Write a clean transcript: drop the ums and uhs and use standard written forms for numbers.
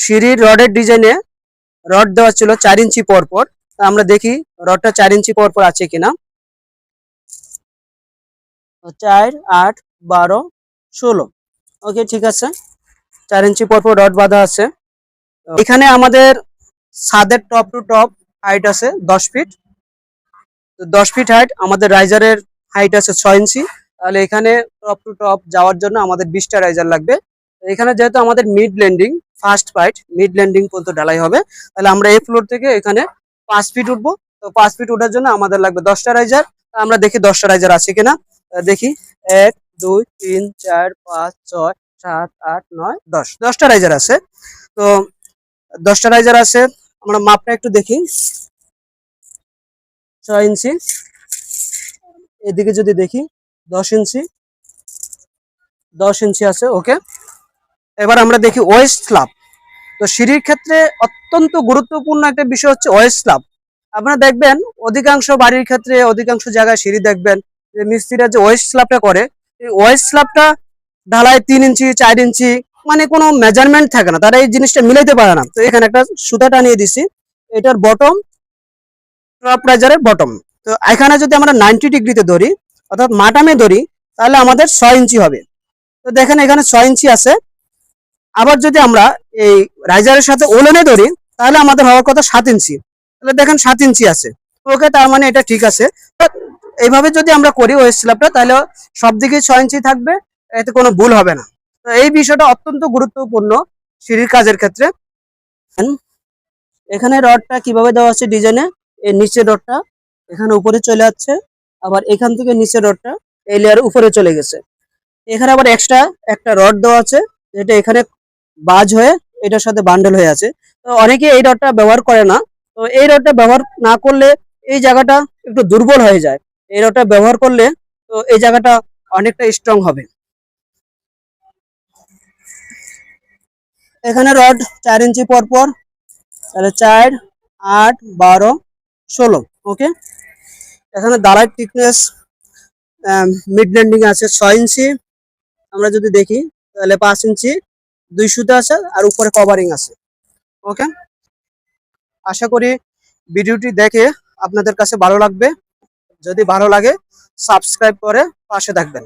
সিঁড়ির রডের ডিজাইনে রড দেওয়া ছিল 4 ইঞ্চি পর পর। আমরা দেখি রডটা 4 ইঞ্চি পর পর আছে কিনা। 4, 8, 12, 16। ওকে, ঠিক আছে, 4 ইঞ্চি পর পর রড বাঁধা আছে। এখানে আমাদের ছাদের টপ টু টপ হাইট আছে 10 ফিট। তো 10 ফিট হাইট, আমাদের রাইজারের হাইট আছে 6 ইঞ্চি। তাহলে এখানে টপ টু টপ যাওয়ার জন্য আমাদের 20টা রাইজার লাগবে। এখানে যেহেতু আমাদের mid landing, first fight mid landing পর্যন্ত ঢালাই হবে, তাহলে আমরা এই ফ্লোর থেকে এখানে 5 ফিট উঠবো। তো 5 ফিট ওঠার জন্য আমাদের লাগবে 10টা রাইজার। আমরা দেখি 10টা রাইজার আছে কিনা। দেখি 1, 2, 3, 4, 5, 6, 7, 8, 9, 10। 10টা রাইজার আছে। তো 10টা রাইজার আছে। আমরা মাপটা একটু দেখি। 6 ইঞ্চি। এদিকে যদি দেখি 10 ইঞ্চি, 10 ইঞ্চি আছে। ওকে, এবার আমরা দেখি ওয়েস্ট স্ল্যাব। তো সিঁড়ির ক্ষেত্রে অত্যন্ত গুরুত্বপূর্ণ একটা বিষয় হচ্ছে ওয়েস্ট স্ল্যাব। আপনারা দেখবেন অধিকাংশ বাড়ির ক্ষেত্রে, অধিকাংশ জায়গায় সিঁড়ি দেখবেন যে মিস্ত্রিরা যে ওয়েস্ট স্ল্যাবটা করে, এই ওয়েস্ট স্ল্যাবটা ঢালাই 3 ইঞ্চি 4 ইঞ্চি, মানে কোনো মেজারমেন্ট থাকে না, তারা এই জিনিসটা মিলাইতে পারে না। তো এখানে একটা সুতা টানিয়ে দিছি, এটার বটম টপ রাইজারের বটম। তো এখানে যদি আমরা 90 ডিগ্রিতে ধরি, অর্থাৎ মাটামে ধরি, তাহলে আমাদের 6 ইঞ্চি হবে। তো দেখেন এখানে 6 ইঞ্চি আছে। আবার যদি আমরা এই রাইজারের সাথে ওলনে ধরি, তাহলে আমাদের হওয়ার কথা 7 ইঞ্চি। তাহলে দেখেন 7 ইঞ্চি আছে। ওকে, তার মানে এটা ঠিক আছে। এইভাবে যদি আমরা করি ওয়েস্ট স্ল্যাবটা, তাহলে সব দিকে 6 ইঞ্চি থাকবে, এতে কোনো ভুল হবে না। তো এই বিষয়টা অত্যন্ত গুরুত্বপূর্ণ সিঁড়ির কাজের ক্ষেত্রে। এখানে রডটা কিভাবে দেওয়া আছে ডিজাইনে, এই নিচের রডটা এখানে উপরে চলে যাচ্ছে, আবার এখান থেকে নিচের রডটা এই লেয়ারের উপরে চলে গেছে। এখানে আবার এক্সট্রা একটা রড দেওয়া আছে, যেটা এখানে বাজ হয়ে এটার সাথে বান্ডেল হয়ে আছে। তো অনেকে এই রডটা ব্যবহার করে না। তো এই রডটা ব্যবহার না করলে এই জায়গাটা একটু দুর্বল হয়ে যায়। এই রডটা ব্যবহার করলে তো এই জায়গাটা অনেকটা স্ট্রং হবে। এখানে রড 4 ইঞ্চি পর পর, তাহলে 4, 8, 12, 16। ওকে, এখানে দাঁড়ায় থিকনেস মিড ল্যান্ডিং আছে 6 ইঞ্চি। আমরা যদি দেখি তাহলে 5 ইঞ্চি 2 সুতা আছে, আর উপরে কভারিং আছে। ওকে, আশা করি ভিডিওটি দেখে আপনাদের কাছে ভালো লাগবে। যদি ভালো লাগে সাবস্ক্রাইব করে পাশে থাকবেন।